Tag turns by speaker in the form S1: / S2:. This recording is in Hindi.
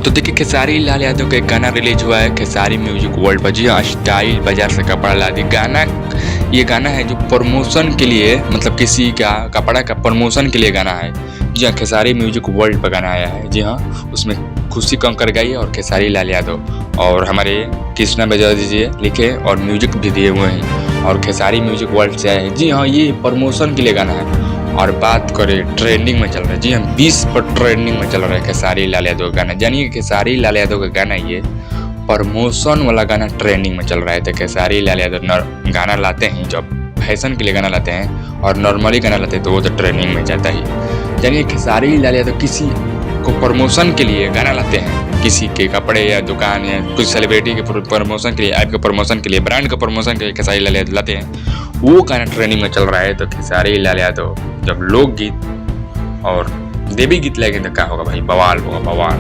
S1: तो देखिए खेसारी लाल यादव का एक गाना रिलीज हुआ है खेसारी म्यूजिक वर्ल्ड पर। जी हाँ, स्टाइल बाजार से कपड़ा ला दी गाना। ये गाना है जो प्रमोशन के लिए, मतलब किसी का कपड़ा का प्रमोशन के लिए गाना है। जी हाँ, खेसारी म्यूजिक वर्ल्ड पर गाना आया है। जी हाँ, उसमें खुशी कंकर गाई है और खेसारी लाल यादव और हमारे कृष्णा बजाज जी लिखे और म्यूजिक भी दिए हुए हैं और खेसारी म्यूजिक वर्ल्ड से आया है। जी हाँ, ये प्रमोशन के लिए गाना है। और बात करें ट्रेंडिंग में चल रहा है, जी हम 20 पर ट्रेंडिंग में चल रहा है खेसारी लाल यादव का गाना। जानिए खेसारी लाल यादव का गाना ये प्रमोशन वाला गाना ट्रेंडिंग में चल रहा है। तो खेसारी लाल यादव गाना लाते हैं, जब फैशन के लिए गाना लाते हैं और नॉर्मली गाना लाते हैं तो वो तो ट्रेंडिंग में जाता ही। जानिए खेसारी लाल यादव किसी को प्रमोशन के लिए गाना लाते हैं, किसी के कपड़े या दुकान या कुछ सेलिब्रिटी के प्रमोशन के लिए, ऐप के प्रमोशन के लिए, ब्रांड के प्रमोशन के लिए खेसारी लाल यादव लाते हैं। वो गाना ट्रेंडिंग में चल रहा है। तो खेसारी लाल यादव जब लोकगीत और देवी गीत लगेंगे तो क्या होगा भाई, बवाल होगा बवाल।